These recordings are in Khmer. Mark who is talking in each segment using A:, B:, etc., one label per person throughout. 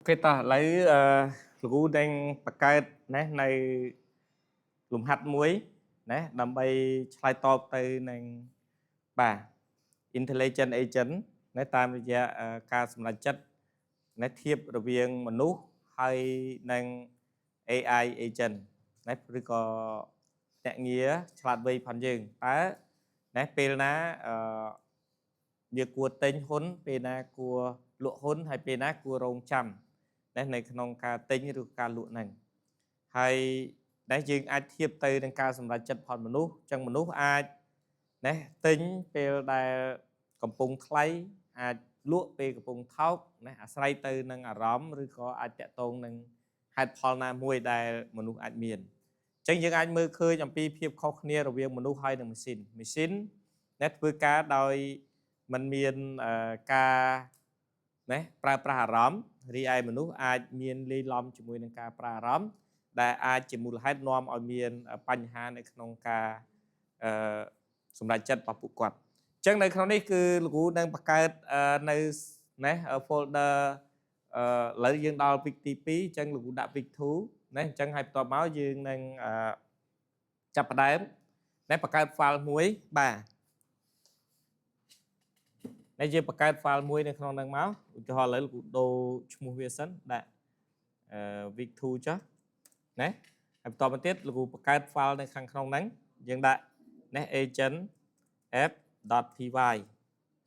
A: Cái ta lấy lũ đang bạc cái nè này lùm hạt muối nè đầm bay slide top từ nàng bà intelligent agent nè tam gia ca sầm lại chất nè thiệp rồi viên mình nút hay nàng AI agent nè rồi có tệ nghĩa slide bay phần dừng tá nè pê ná việc của tên hôn pê ná của lụa hôn hay pê ná của rong chămในขนมการติ้งหรือการลวกนั่นให้ได้ยิงอาเทียบเตยในการสำหรับจัดผ่อนมนุษย์จังมนุษย์อาเนี่ยติ้งเป็นได้กำปงไคล้อาลวกเป็นกำปงเท้าเนี่ยอาศัยเตยนั่งอารมณ์หรือก็อาจจะตรงนั่งให้พอลนามวยได้มนุษย์อาจมีนจังยังอาจมือเคยจำปีเพียบข้อนี้เราเรียกมนุษย์ให้หนึ่งมิสินเนี่ยเพื่อการโดยมันมีการเนี่ยปลาร้อมรีไอมนุษย์อาจมีนลีลอมจมูกในการปลาร้อมแต่อาจจะมูลให้นอมเอามีนปัญหาในขนมกาสมรจัดปปุกวัดจังในครั้งนี้คือลูกนังประกาศในเนี่ยโฟลเดอร์หลังยังดาวพิกทีปีจังลูกดับพิกทูเนี่ยจังให้ตัวเมาส์ยืนนังจับประเด็นเนี่ยประกาศไฟล์มวยบ่าในเจประกาศไฟล์มวยในขนมดังเมาส์จะหอเลยลูกโดชมูเวียสันได้วิกทูจ้ะเนี่ยต่อมาติดลูกประกาศไฟล์ในขนมนั้นยังได้เนี่ย agent f.py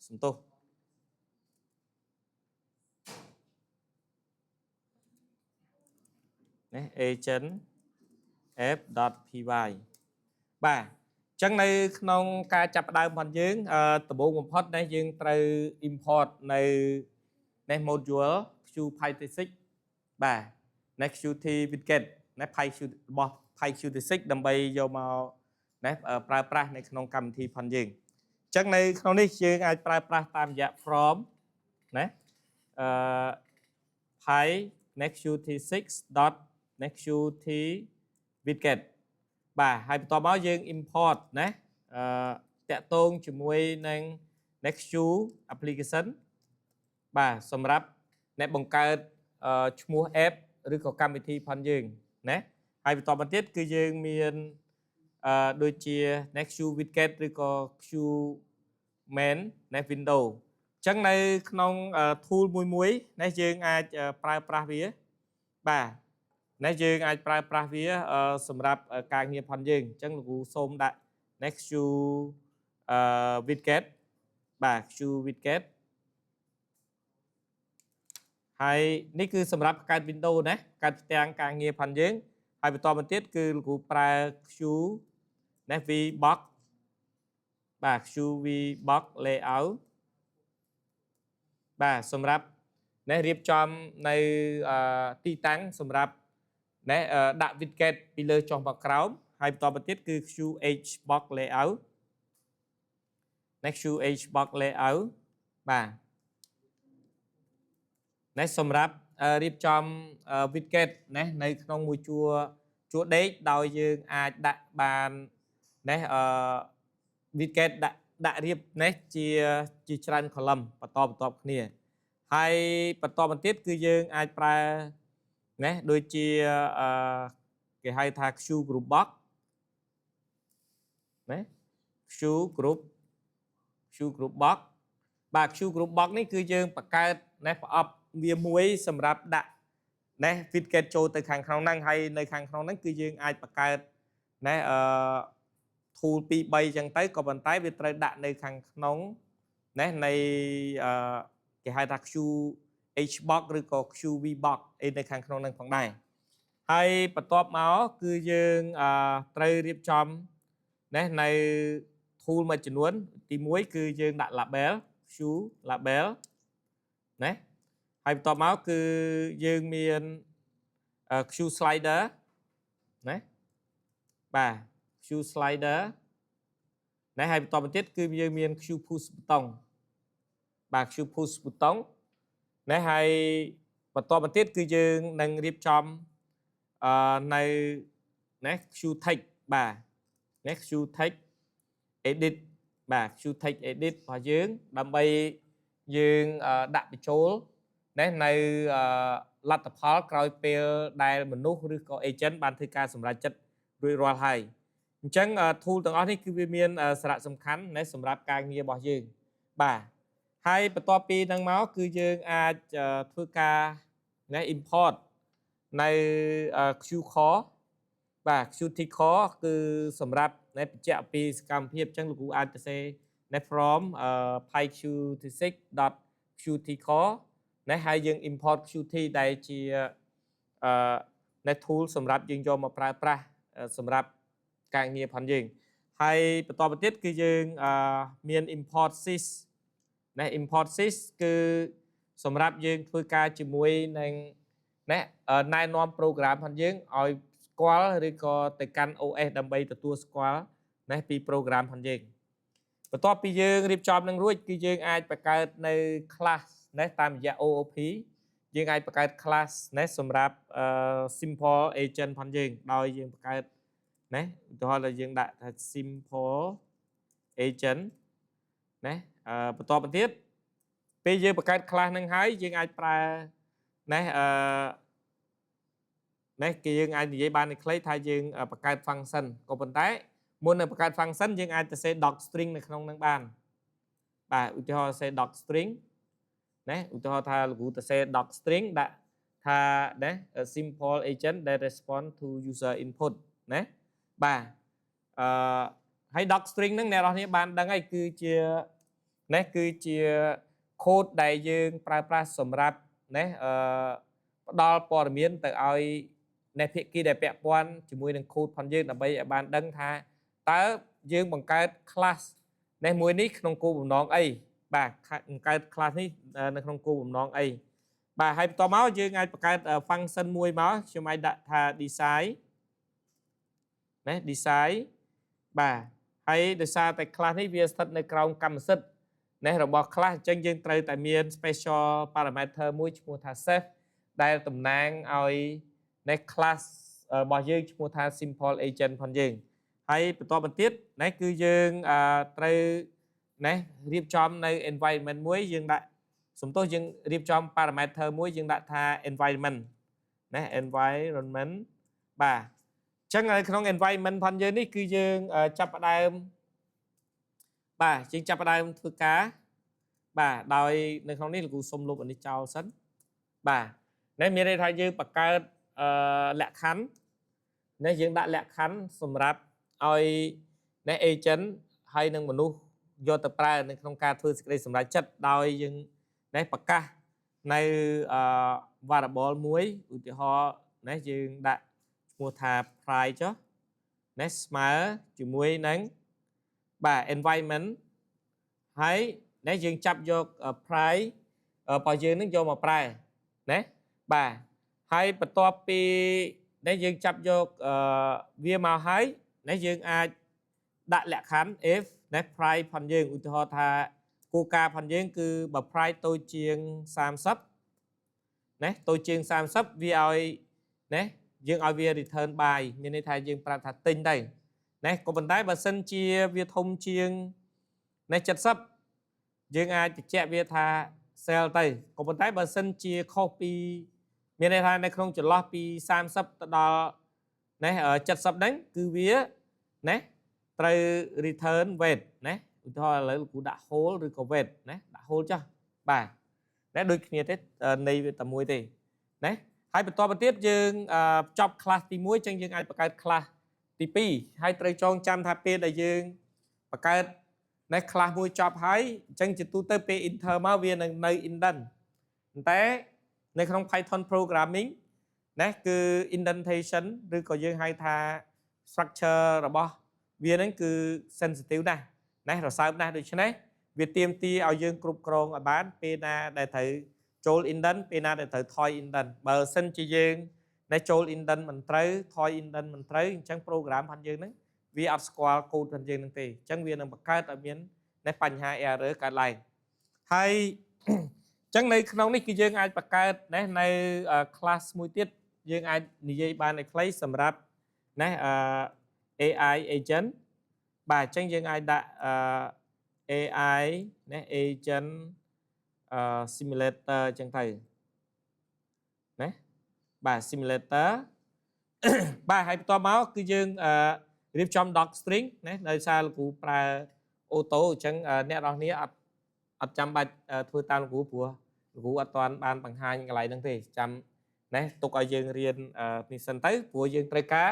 A: สมตุเนี่ย agent f.py บ่าจังในขนมการจับดาวมันยืงตัวบุกพอดในยืงไตร import ใน module Q56 บ่าใน Qt widget ใน Q56 ดำไปโยมาในปลายปลาในขนมกรรมที่พันยืงจังในขนมนี้ยืงไอปลายปลาตามอย่าง from นะPy Qt6 dot Qt widgetบ่าให้ต่อมายืง import นะแตะตรงจมวยใน Nextjs application บ่าสำหรับในบังการชมูแอปหรือก็กรรมวิธีพันยืงนะให้ต่อมาติดคือยืงมีโดยเชีย Nextjs widget หรือก็ Qman ใน Windows จังในขนมtool มวยในยืงอาจปลายปลาเวียบ่าในยืงอาจปลายปลาเวียสำหรับการเงียบพันยืงจังลูกส้มได้ Nextjs widget บ่า Qt widget ให้นี่คือสำหรับการ Windows นะการแต่งการเงียบพันยืงให้ไปต่อมาติดคือลูกปลาย Qt ใน VBox บ่า Qt VBox layout บ่าสำหรับในเรียบจอมในที่ตั้งสำหรับในดับวิดเกตปีเลอร์จอมปากกราวให้ต่อมาติดคือ QHbox layout ใน QHbox layout บ่าในสำหรับเรียบจอมวิดเกตในขนมมวยจัวเด็กโดยยืงอาจดับบานในวิดเกตดับเรียบในจีชรันคอลัมน์ประตอบเนี่ยให้ประตอบมันติดคือยืงอาจแปลนะโดยจีเกี่ยวกับทาง Q group box นะ Q group box บาง Q group box นี่คือยืงประกาศนะประอบเวียมวยสำหรับดับนะฟิตเกตโจแต่ขังขนมนั่งให้ในขังขนมนั้นคือยืงอาจประกาศนะทูลปีใบจังไต้ก็บันไต้เวทระดับในขังขนมนะในเกี่ยวกับทาง Qhbox หรือก็ QVbox ในขังขนมนั่งของได้ให้ประตอบมาคือยืงไตรเรียบจอมนะในทูลมาจำนวนที่มวยคือยืงดับlabel Q label นะให้ต่อมาคือยืงมีQ slider นะบ่า Q slider นะให้ต่อมาติดคือยืงมีQ push button บ่า Q push button นะให้ต่อมาติดคือยืงนั่งเรียบจอมในนะ Q text บ่านะ Q text edit บ่า Q text edit พอยืงดำไปยืงดับไปโจลใน ណែនៅលទ្ធផលក្រោយពេលដែលមនុស្សឬក៏ agent បានធ្វើការសម្រេចចិត្តរួចរាល់ហើយអញ្ចឹង tool ទាំងអស់នេះគឺវាមានសារៈសំខាន់ណាសម្រាប់ការងាររបស់យើងបាទហើយបន្ទាប់ពីហ្នឹងមកគឺយើងអាចធ្វើការណែ import នៅ Q core បាទ Qt core គឺសម្រាប់ណែបញ្ជាក់ពីសកម្មភាពអញ្ចឹងលោកគ្រូអាចទៅសេណែ from pyqt6.qt core ណែហើយយើង import Qt ដែលជាណែ tool សម្រាប់យើងយកមកប្រើប្រាស់សម្រាប់ការងារផងយើងហើយបន្តទៅទៀតគឺយើងមាន import sys ណែ import sys គឺសម្រាប់យើងធ្វើការជាមួយនឹងណែណែនាំ program ផងយើងឲ្យស្គាល់ឬក៏ទៅកាន់ OS ដើម្បីទទួលស្គាល់ណែពី program ផងយើងបន្ទាប់ពីយើងរៀបចំនឹងរួចគឺយើងអាចបង្កើតនៅ class ណែតាមរយៈ OOP យើងអាចបង្កើត class ណែសម្រាប់simple agent ផងយើងដោយយើងបង្កើតណែឧទាហរណ៍យើងដាក់ថា simple agent ណែបន្តទៅទៀតពេលយើងបង្កើត class នឹងហើយយើងអាចប្រើណែណែគេយើងអាចនិយាយបានในខ្លីថាយើងបង្កើត function ក៏ប៉ុន្តែមុននឹងបង្កើត function យើងអាចទៅសេ doc string នៅក្នុងនឹងបានបាទឧទាហរណ៍សេ doc string ណែឧទាហរណ៍ថាលោកគ្រូទៅសេ doc string ដាក់ថាណែ simple agent that respond to user input ណាបាទហើយ doc string ហ្នឹងអ្នកនរគ្នាបានដឹងហើយគឺជាណែគឺជា code ដែលយើងប្រើប្រាស់សម្រាប់ណែផ្ដល់ព័ត៌មានទៅឲ្យណែភាគីដែលពាក់ព័ន្ធជាមួយនឹង code ផងយើងដើម្បីឲ្យបានដឹងថាតើយើងបង្កើត class ណែមួយនេះក្នុងគោលបំណងអីបាទបង្កើត class នេះនៅក្នុងគោលបំណងអីបាទហើយបន្តមកយើងអាចបង្កើត function មួយមកខ្ញុំអាចដាក់ថា design ណែ design បាទហើយដោយសារតែ class នេះវាស្ថិតនៅក្រោមកម្មសិទ្ធិណែរបស់ class អញ្ចឹងយើងត្រូវតែមាន special parameter មួយឈ្មោះថា save ដែលតំណាងឲ្យណែ class របស់យើងឈ្មោះថា simple agent ផងយើងហើយបន្តបន្ទាប់ណែគឺយើងត្រូវណែរៀបចំនៅ environment មួយយើងដាក់សំទោសយើងរៀបចំ parameter មួយយើងដាក់ថា environment ណែ environment បាទអញ្ចឹងនៅក្នុង environment ផងយើងនេះគឺយើងចាប់ផ្ដើមបាទយើងចាប់ផ្ដើមធ្វើការបាទដោយនៅក្នុងនេះលោកគ្រូសុំលុបអានេះចោលសិនបាទណែមានន័យថាយើងបង្កើតលក្ខខណ្ឌណែយើងដាក់លក្ខខណ្ឌសម្រាប់ឲ្យណែ agent ហើយនឹងមនុស្សយកទៅប្រើនៅក្នុងការធ្វើសេចក្តីសម្រេចចិត្តដោយយើងណែប្រកាសនៅ variable មួយឧទាហរណ៍ណែយើងដាក់ឈ្មោះថា price ចុះណែស្មើជាមួយនឹងបាទ environment ហើយណែយើងចាប់យក price របស់យើងនឹងយកមកប្រើណាបាទហើយបន្ទាប់ពីណែយើងចាប់យកវាមកហើយណែយើងអាចដាក់លក្ខខណ្ឌ if ណែ price ផងយើងឧទាហរណ៍ថាគោលការណ៍ផងយើងគឺបើ price តូចជាង30ណែតូចជាង30វាឲ្យណែយើងឲ្យវា return buy មានន័យថាយើងប្រាប់ថាទិញទៅណែក៏ប៉ុន្តែបើសិនជាវាធំជាងណែ70យើងអាចបញ្ជាក់វាថា sell ទៅក៏ប៉ុន្តែបើសិនជាខុសពីមានន័យថានៅក្នុងចន្លោះពី30ទៅដល់ណែ70ហ្នឹងគឺវាណែត្រូវ return weight ណាឧទាហរណ៍ឥឡូវលោកគ្រូដាក់ hold ឬក៏ weight ណាដាក់ hold ចុះបាទណែដូចគ្នាទេនៃវាតែមួយទេណាហើយបន្តទៅទៀតយើងចប់ class ទី1អញ្ចឹងយើងអាចបង្កើត class ទី2ហើយត្រូវចងចាំថាពេលដែលយើងបង្កើតណែ class មួយចប់ហើយអញ្ចឹងជាទូទៅពេល enter មកវានឹងនៅ indent ប៉ុន្តែនៅក្នុង Python programming ណាគឺ indentation ឬក៏យើងហៅថា structure របស់វានឹងគឺ sensitive ណាស់ណារសើបណាស់ដូច្នេះវាទាមទារឲ្យយើងគ្រប់គ្រងឲ្យបានពេលណាដែលត្រូវចូល indent ពេលណាដែលត្រូវថយ indent បើសិនជាយើងណែចូល indent មិនត្រូវថយ indent មិនត្រូវអញ្ចឹង program របស់យើងហ្នឹងវាអត់ស្គាល់ code របស់យើងហ្នឹងទេអញ្ចឹងវានឹងបង្កើតឲ្យមានណែបញ្ហា error កើតឡើងហើយអញ្ចឹងនៅក្នុងនេះគឺយើងអាចបង្កើតណែនៅ class មួយទៀតយើងអាចនិយាយបានឲ្យខ្លីសម្រាប់ណែAI agent បាទអញ្ចឹងយើងអាចដាក់AI ណែ agent simulator អញ្ចឹងទៅ bà simulator បាទហើយបន្តមកគឺយើងរៀបចំ doc string ណាដោយសារលោកគ្រូប្រើអូតូអញ្ចឹងអ្នកនរគ្នាអត់ចាំបាច់ធ្វើតាមលោកគ្រូព្រោះលោកគ្រូអត់ទាន់បានបង្ហាញកន្លែងហ្នឹងទេចាំណាទុកឲ្យយើងរៀននេះសិនទៅព្រោះយើងត្រូវការ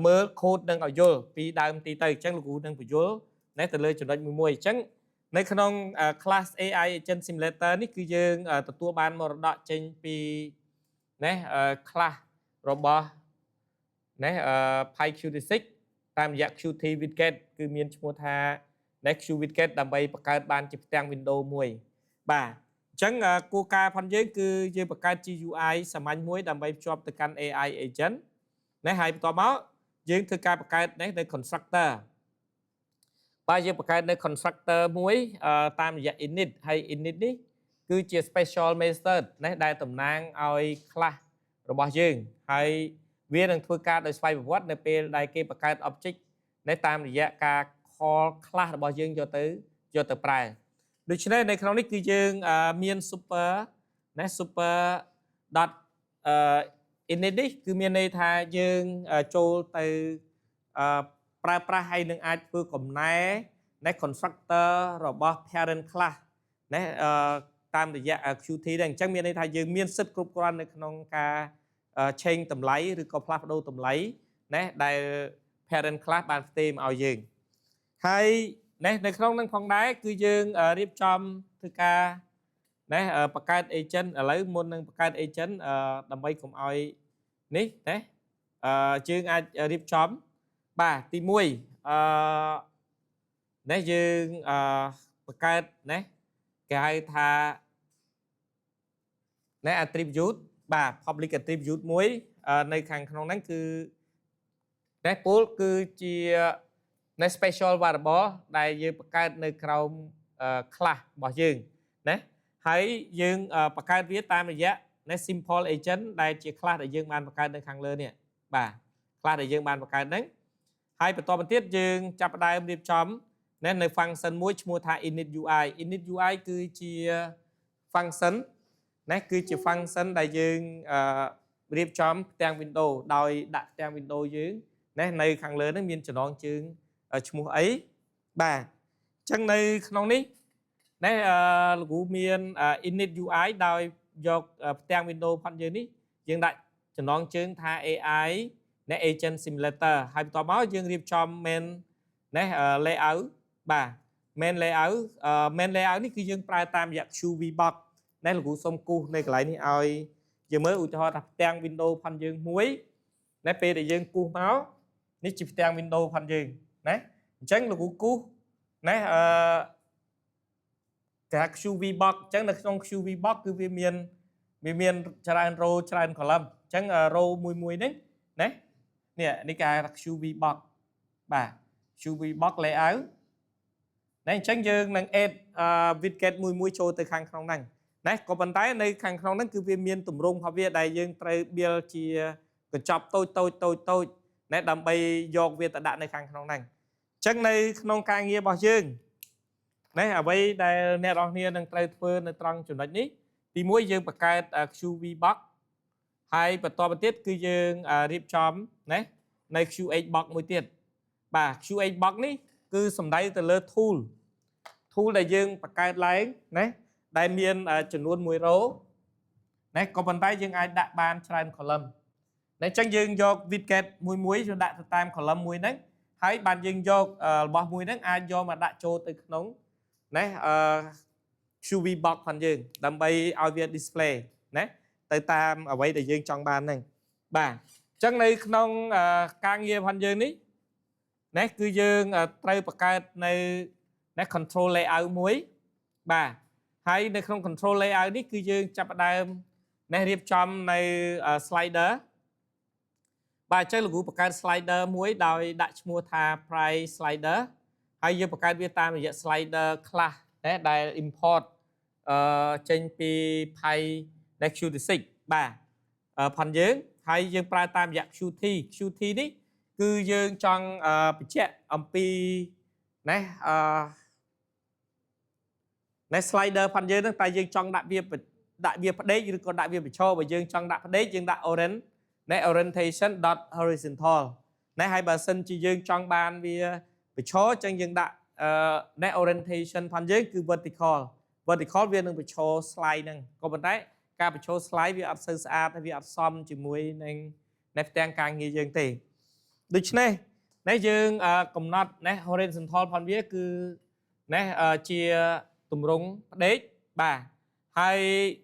A: មើល code នឹងឲ្យយល់ពីដើមទីទៅអញ្ចឹងលោកគ្រូនឹងបញ្យល់ណាទៅលើចំណុចមួយអញ្ចឹងនៅក្នុង class AI Agent Simulator នេះគឺយើងទទួលបានមរតកចេញពីណាclass របស់ណាPyQ6 តាមរយៈ Qt widget គឺមានឈ្មោះថា Q widget ដើម្បីបង្កើតបានជាផ្ទាំង Windows មួយបាទអញ្ចឹងគោលការណ៍ផងយើងគឺយើងបង្កើត GUI សាមញ្ញមួយដើម្បីភ្ជាប់ទៅកាន់ AI agent ណាហើយបន្ទាប់មកយើងធ្វើការបង្កើតនៅ constructor បាទយើងបង្កើតនៅ constructor មួយតាមរយៈ init ហើយ init នេះគឺជា special method ណាដែលតំណាងឲ្យ class របស់យើងហើយវានឹងធ្វើការដោយស្វ័យប្រវត្តិនៅពេលដែលគេបង្កើត object នៅតាមរយៈការ call class របស់យើងយកទៅប្រើដូច្នេះនៅក្នុងនេះគឺយើងមាន super ណា super dot init នេះគឺមានន័យថាយើងចូលទៅប្រើប្រាស់ហើយនឹងអាចធ្វើកំណែនៃ constructor របស់ parent class ណាតាមរយៈ Qt ដែរអញ្ចឹងមានន័យថាយើងមានសិទ្ធិគ្រប់គ្រាន់នៅក្នុងការchange តម្លៃឬក៏ផ្លាស់ប្ដូរតម្លៃណាដែល parent class បានផ្ទេរមកឲ្យយើងហើយនៅក្នុងនឹងផងដែរគឺយើងរៀបចំធ្វើការណាបង្កើត agent ឥឡូវមុននឹងបង្កើត agent ដើម្បីកុំឲ្យនេះណាយើងអាចរៀបចំបាទទី1ណាយើងបង្កើតណាគេហៅថាណា attribute បាទ public attribute មួយនៅខាងក្នុងហ្នឹងគឺណា pool គឺជានៅ special variable ដែលយើងបង្កើតនៅក្រោម class របស់យើងណាហើយយើងបង្កើតវាតាមរយៈណា simple agent ដែលជា class ដែលយើងបានបង្កើតនៅខាងលើនេះបាទ class ដែលយើងបានបង្កើតហ្នឹងហើយបន្តមកទៀតយើងចាប់ផ្ដើមរៀបចំណានៅ function មួយឈ្មោះថា init UI init UI គឺជា function ណាគឺជា function ដែលយើងរៀបចំផ្ទាំង Windows ដោយដាក់ផ្ទាំង Windows យើងណានៅខាងលើហ្នឹងមានចំណងជើងឈ្មោះអីបាទអញ្ចឹងនៅក្នុងនេះណាលោកគ្រូមាន init UI ដោយយកផ្ទាំង Windows ផាត់យើងនេះយើងដាក់ចំណងជើងថា AI ណា Agent Simulator ហើយបន្ទាប់មកយើងរៀបចំ main ណា layout បាទ main layout នេះគឺយើងប្រើតាមរយៈ QVBox ណាលោកគ្រូសុំគូសនៅកន្លែងនេះឲ្យយើងមើលឧទាហរណ៍ថាផ្ទាំង Windows ផាន់យើងមួយណាពេលដែលយើងគូសមកនេះជាផ្ទាំង Windows ផាន់យើងណាអញ្ចឹងលោកគ្រូគូសណាគេហៅ QVBox អញ្ចឹងនៅក្នុង QVBox គឺវាមានច្រើន row ច្រើន column អញ្ចឹង row មួយនេះណានេះគេហៅថា QVBox បាទ QVBox layout ណាអញ្ចឹងយើងនឹង add widget មួយចូលទៅខាងក្នុងហ្នឹងណាក៏ប៉ុន្តែនៅខាងក្នុងហ្នឹងគឺវាមានទម្រង់របស់វាដែលយើងត្រូវ build ជាកញ្ចប់តូចណាដើម្បីយកវាទៅដាក់នៅខាងក្នុងហ្នឹងអញ្ចឹងនៅក្នុងការងាររបស់យើងណាអ្វីដែលអ្នកនរគ្នានឹងត្រូវធ្វើនៅត្រង់ចំណុចនេះទី1យើងបង្កើត QVBox ហើយបន្តមកទៀតគឺយើងរៀបចំណានៅ QHBox មួយទៀតបាទ QHBox នេះគឺសំដៅទៅលើ tool ដែលយើងបង្កើតឡើងណាដែលមានចំនួន1 row ណាក៏ប៉ុន្តែយើងអាចដាក់បានច្រើន column ណាអញ្ចឹងយើងយក widget មួយទៅដាក់ទៅតាម column មួយហ្នឹងហើយបានយើងយករបស់មួយហ្នឹងអាចយកមកដាក់ចូលទៅក្នុងណា QVBox ផងយើងដើម្បីឲ្យវា display ណាទៅតាមអ្វីដែលយើងចង់បានហ្នឹងបាទអញ្ចឹងនៅក្នុងការងារផងយើងនេះណាគឺយើងត្រូវបង្កើតនៅណា control layout មួយបាទហើយនៅក្នុង control layout នេះគឺយើងចាប់ផ្ដើមណារៀបចំនៅ slider បាទអញ្ចឹងលោកគ្រូបង្កើត slider មួយដោយដាក់ឈ្មោះថា price slider ហើយយើងបង្កើតវាតាមរយៈ slider class ណាដែល import ចេញពី PyQ6 បាទផងយើងហើយយើងប្រើតាមរយៈ Qt នេះគឺយើងចង់បញ្ជាក់អំពីណា slider ផងយើងហ្នឹងតែយើងចង់ដាក់វា đại việc phát đế còn đại việc bị cho bởi dương trong đại phát đế dương đại orientation dot horizontal này hai bà sinh chỉ dương trong bàn vì bị cho trong dương đại orientation phần dương cứ vertical viên đừng bị cho slide nâng còn bên đấy cả bị cho slide vì áp sơ xa vì áp xóm chỉ mùi nâng này đang càng nghi dương tỷ được này này dương cùng nọt này horizontal phần viết cứ này chia tùm rung đế bà hay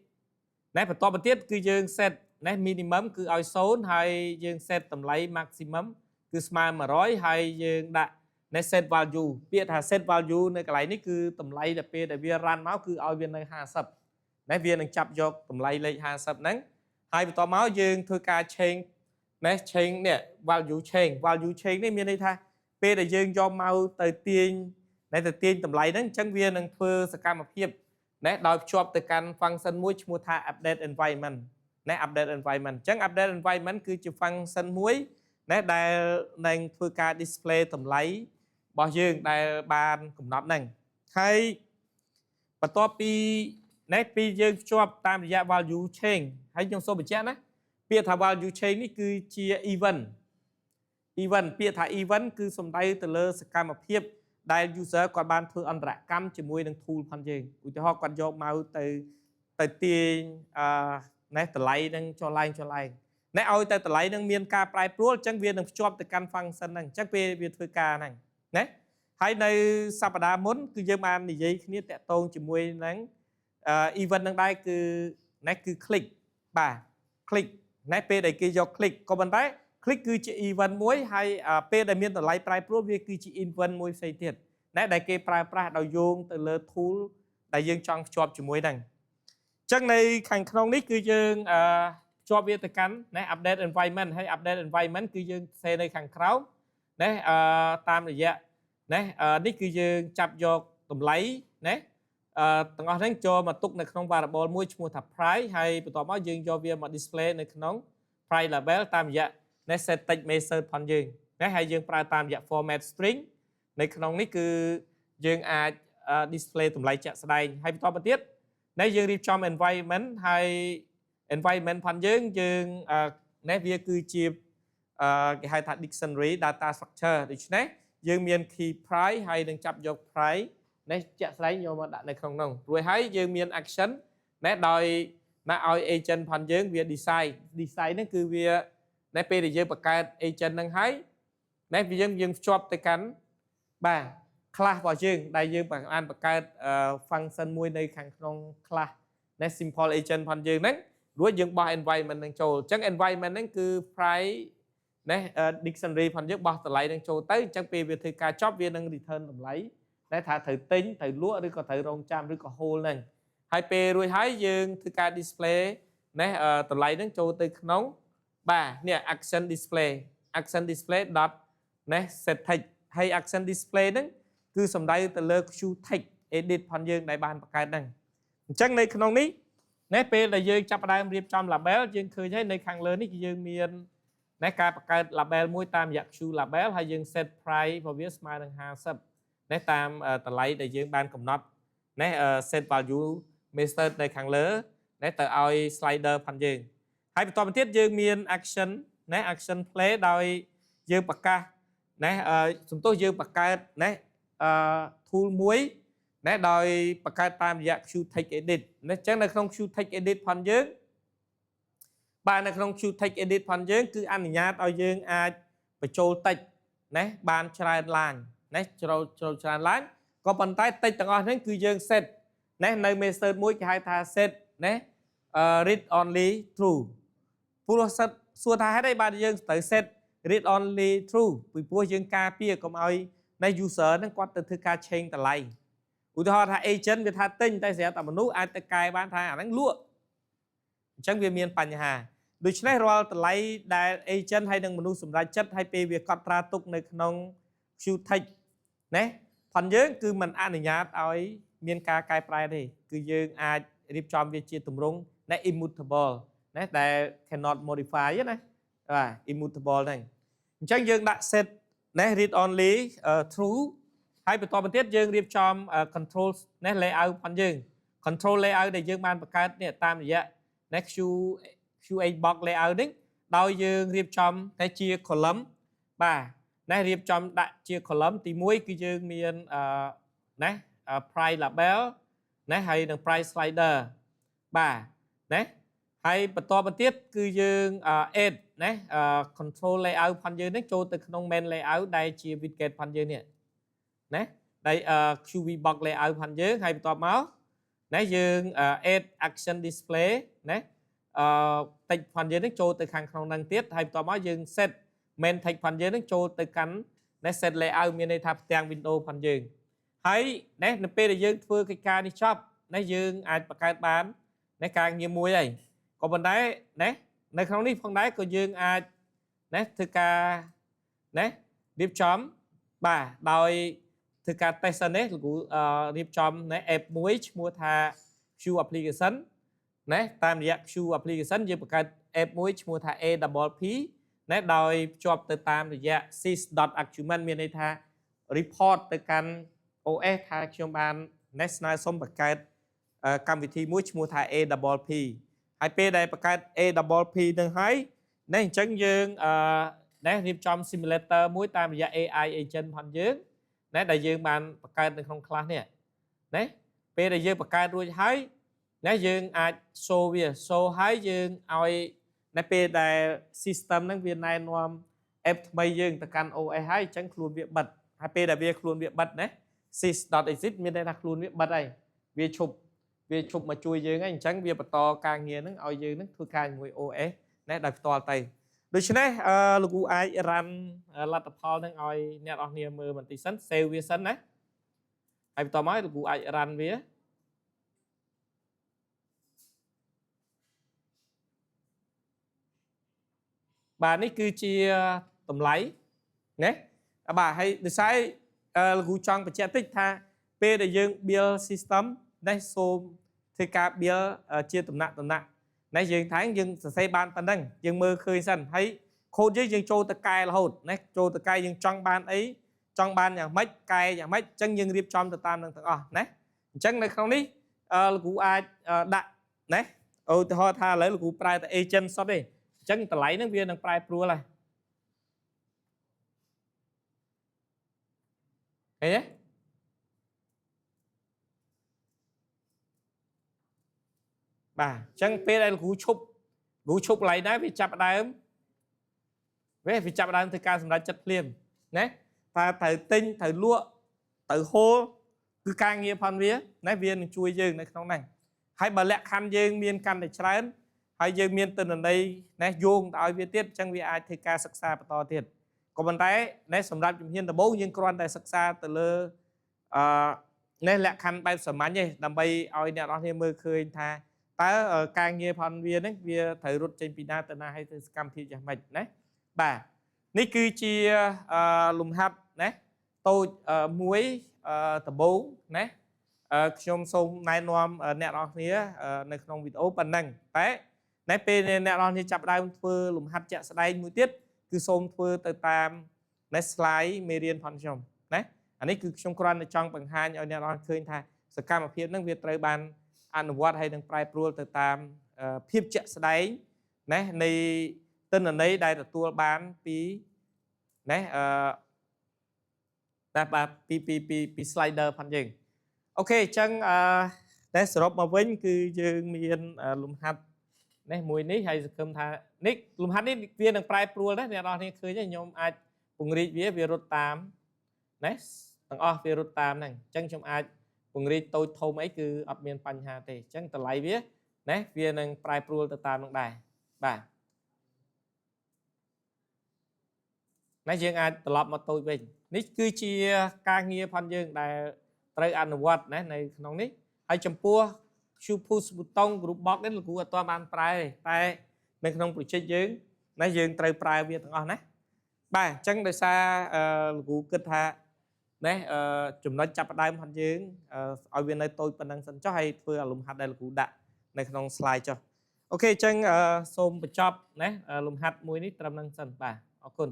A: này phải to một tiết cứ dương set này minimum cứ ao số hay dương set tầm lấy maximum cứ smart mà rồi hay dương đã này set value biết là set value này cái này cứ tầm lấy là p để viên ran máu cứ ao viên này hà sập này viên đang chập vô tầm lấy lấy hà sập nắng hay to máu dương thôi ca change này change nè value change này miền đây tha p để dương cho mau tới tiền này từ tiên tầm lấy nắng chẳng viên đang thưa sự cam một hiệp này đòi chọn từ căn function muối mua tha update environment này update environment chẳng update environment cứ chụp function muối này đây đang thưa ca display tầm lấy bao dương đây bàn cùng nắp này hay và to pi này pi dương chọn tam giá value change hay trong số bị chết đấy pi thà value change này cứ chia event pi thà event cứ xong đây từ lơ sự cam một hiệp đại user còn ban thưa anh rạ cam chỉ mùi đừng thu phần gì thì họ còn do mau từ tiền này từ lấy đừng cho like này ôi từ lấy đừng miền ca prai pro chẳng viên đừng chọn từ căn function này chắc về việc thưa ca này đấy hay đây sapada muốn cứ dân an thì gì khi tẹt tôn chỉ mùi nắng event đằng đây cứ này cứ click bà click này p đây kia do click có bên đấy click cứ chỉ event muối hay p đại miền từ lấy prai pro việc cứ chỉ event muối xây thiệt nãy đại kê prai đầu dùng từ lơ thu đại dương trong chọn chỉ muối đằng chắc này thành không nít cứ dương cho việc từ cắn nãy update environment hay update environment cứ dương xe này thành kháo nãy tam là vậy nãy nít cứ dương chập vô tụm lấy nãy từng ở đánh cho mà túc này không variable muối mua thập price hay tụi nó dương cho việc mà display này không price là bé tam vậy nãy set text message phần dương nãy hay dương price tam vậy format stringในขนมนี้คือយើងអាច display តម្លៃជាក់ស្ដែងហើយបន្តមកទៀតនេះយើងរៀបចំ environment ហើយ environment ផងយើងនេះវាគឺជាគេហៅថា dictionary data structure ដូច្នេះយើងមាន key price ហើយនឹងចាប់យក price នេះជាក់ស្ដែងយកមកដាក់នៅក្នុងនោះរួចហើយយើងមាន action នេះដោយណាឲ្យ agent ផងយើងវា design នេះគឺវានេះពេលដែលយើងបង្កើត agent ហ្នឹងហើយនេះយើងភ្ជាប់ទៅកាន់bà class vào chương đại dương bằng an bậc cao function môi đây khang trong class này simple agent phần dương đấy đối dương ba environment đang trâu chắc environment đấy cứ price này dictionary phần dương ba từ lấy đang trâu tới chắc về việc thời ca job viên đang return tầm lấy đấy thả thời tính thời lúa rồi có thời rong cham rồi có hole này hai p rồi hai dương thời ca display này từ lấy đang trâu tới nóng bà nè action display dot này set text hay action display đó cứ sầm đây từ lơ chu text edit phần dương đại bàn bậc cao này chắc này không ní nét p là dương chấp đại riêng trong label dương khơi thấy nơi khang lớn ní dương miền nét ca bậc cao label mũi tam giặc chu label hay dương set price và viết smart đằng hà sập nét tam từ lấy để dương ban cầm nốt nét set value method nơi khang lớn nét từ ao slider phần dương hay toàn bên tiết dương miền action nét action play đòi dương bậc cao này chúng tôi dương bậc cao này thu muối này đòi bậc cao tam dạng chu text edit này chắc là không chu text edit phần dương bạn là không chu text edit phần dương cứ ăn nhát ao dương ai phải trâu text này bàn trai làn này trâu trai làn có bàn tay text tầng ở đấy cứ dương set này nơi method muối cái hai tha set này read only true process xua tha hết đây bạn dương tới set read only true vì bố dương ca pia còn ai này user nó quan từ thư ca change từ lại ủa thôi tha agent về tha tinh tay sẽ tạo một nút ai tay cài bán tha đánh lụa chẳng về miền Pành Hà đối với này từ lại đại agent hay đừng một nút sủng ra chất hay pe việc cắt ra tụcในក្នុង shoot text này phần dưới cứ mình ăn nhát ấy miền ca cài prai đi cứ dương aiរៀបចំវាជាទម្រង់ này immutable nàyដែល cannot modify này immutable này chẳng dương đã set này read only true hay bị to bên tiết dương điệp trong control này layout phần dương
B: control layout ដែលយើងបានបង្កើតនេះតាមរយៈ next QA box layout នេះដោយយើងរៀបចំតែជា column បាទណារៀបចំដាក់ជា column ទី1គឺយើងមានណា price label ណាហើយនឹង price slider បាទណាហើយបន្តមកទៀតគឺយើង add ណា control layout ផងយើងនេះចូលទៅក្នុង main layout ដែលជា widget ផងយើងនេះណាដែល QV box layout ផងយើងហើយបន្ទាប់មកណាយើង add action display ណាtext ផងយើងនេះចូលទៅខាងក្នុងហ្នឹងទៀតហើយបន្ទាប់មកយើង set main text ផងយើងនេះចូលទៅកាន់ណា set layout មានន័យថាផ្ទាំង window ផងយើងហើយណានៅពេលដែលយើងធ្វើកិច្ចការនេះចប់ណាយើងអាចបង្កើតបានណាការងារមួយហើយក៏ប៉ុន្តែណានៅក្នុងនេះផងដែរក៏យើងអាចណាធ្វើការណារៀបចំបាទដោយធ្វើការ test នេះលោកគ្រូរៀបចំណា app មួយឈ្មោះថា Q application ណាតាមរយៈ Q application យើងបង្កើត app មួយឈ្មោះថា APP ណាដោយភ្ជាប់ទៅតាមរយៈ sys.argument មានន័យថា report ទៅកាន់ OS ថាខ្ញុំបានណាស្នើសុំបង្កើតកម្មវិធីមួយឈ្មោះថា APP ហើយពេលដែលបង្កើត APP នឹងហើយណាអញ្ចឹងយើងណារៀបចំ simulator មួយតាមរយៈ AI agent ផងយើងណាដែលយើងបានបង្កើតនៅក្នុង class នេះណាពេលដែលយើងបង្កើតរួចហើយណាយើងអាច show វា show ហើយយើងឲ្យនៅពេលដែល system ហ្នឹងវាណែនាំ app ថ្មីយើងទៅកាន់ OS ហើយអញ្ចឹងខ្លួនវាបិទហើយពេលដែលវាខ្លួនវាបិទណា sys.exit មានន័យថាខ្លួនវាបិទហើយវាឈប់មកជួយយើងហើយអញ្ចឹងវាបន្តការងារហ្នឹងឲ្យយើងហ្នឹងធ្វើការជាមួយ OS ណាដោយផ្ទាល់ទៅដូច្នេះលោកគ្រូអាច run លទ្ធផលហ្នឹងឲ្យអ្នកនរគ្នាមើលបន្តិចសិន save វាសិនណាហើយបន្តមកលោកគ្រូអាច run វាបាទនេះគឺជាតម្លៃណាបាទហើយដោយសារលោកគ្រូចង់បញ្ជាក់តិចថាពេលដែលយើង build system នេះសូមធ្វើការ build ជាតំណាក់ណាយើងថែយើងសរសេរបានប៉ុណ្ណឹងយើងមើលឃើញសិនហើយ code យើងចូលទៅកែរហូតណាចូលទៅកែយើងចង់បានអីចង់បានយ៉ាងម៉េចកែយ៉ាងម៉េចអញ្ចឹងយើងរៀបចំទៅតាមនឹងទាំងអស់ណាអញ្ចឹងនៅក្នុងនេះលោកគ្រូអាចដាក់ណាឧទាហរណ៍ថាឥឡូវលោកគ្រូប្រើតែ agent សុទ្ធទេអញ្ចឹងតម្លៃហ្នឹងវានឹងប្រែប្រួលហើយឃើញទេបាទអញ្ចឹងពេលដែលលោកគ្រូឈប់កន្លែងដែរវាចាប់ដើមវាចាប់ដើមធ្វើការសម្រេចចិត្តភ្លាមណាថាត្រូវទិញត្រូវលក់ត្រូវហូលគឺការងារផងវាណាវានឹងជួយយើងនៅក្នុងហ្នឹងហើយបើលក្ខខណ្ឌយើងមានកាន់តែច្រើនហើយយើងមានទិន្នន័យណាយោងទៅឲ្យវាទៀតអញ្ចឹងវាអាចធ្វើការសិក្សាបន្តទៀតក៏ប៉ុន្តែណាសម្រាប់ជំហានដំបូងយើងគ្រាន់តែសិក្សាទៅលើណាលក្ខខណ្ឌបែបសាមញ្ញទេដើម្បីឲ្យអ្នកនរគ្នាមើលឃើញថាតើការងារផងវាហ្នឹងវាត្រូវរត់ចេញពីណាទៅណាហើយទៅសកម្មភាពយ៉ាងម៉េចណាបាទនេះគឺជាលំហាត់ណាតូចមួយដំបូងណាខ្ញុំសូមណែនាំអ្នកនរគ្នានៅក្នុងវីដេអូប៉ុណ្ណឹងតែណែពេលអ្នកនរគ្នាចាប់ដើមធ្វើលំហាត់ជាក់ស្ដែងមួយទៀតគឺសូមធ្វើទៅតាមណែ slide មេរៀនផងខ្ញុំណាអានេះគឺខ្ញុំគ្រាន់តែចង់បង្ហាញឲ្យអ្នកនរឃើញថាសកម្មភាពហ្នឹងវាត្រូវបានអនុវត្តហើយនឹងប្រែប្រួលទៅតាមភាពជាក់ស្ដែងណានៃទិន្នន័យដែលទទួលបានពីណាតែបាទពី slider ផងយើងអូខេអញ្ចឹងតែសរុបមកវិញគឺយើងមានលំហាត់នេះមួយនេះហើយសង្ឃឹមថានេះលំហាត់នេះវានឹងប្រែប្រួលដែរអ្នកនរគ្នាឃើញទេខ្ញុំអាចពង្រីកវារត់តាមណាទាំងអស់វារត់តាមហ្នឹងអញ្ចឹងខ្ញុំអាចពង្រីកតូចធំអីគឺអត់មានបញ្ហាទេអញ្ចឹងតម្លៃវាណាវានឹងប្រែប្រួលទៅតាមនឹងដែរបាទណាយើងអាចត្រឡប់មកតូចវិញនេះគឺជាការងារផងយើងដែលត្រូវអនុវត្តណានៅក្នុងនេះហើយចំពោះ push button group box នេះលោកគ្រូអត់ទាន់បានប្រើទេតែនៅក្នុង project យើងណាយើងត្រូវប្រើវាទាំងអស់ណាបាទអញ្ចឹងដោយសារលោកគ្រូគិតថាណាចំណុចចាប់ផ្ដើមផងយើងឲ្យវានៅតូចប៉ុណ្ណឹងសិនចុះហើយធ្វើអាលំហាត់ដែលលោកគ្រូដាក់នៅក្នុង slide ចុះអូខេអញ្ចឹងសូមបញ្ចប់ណាលំហាត់មួយនេះត្រឹមហ្នឹងសិនបាទអរគុណ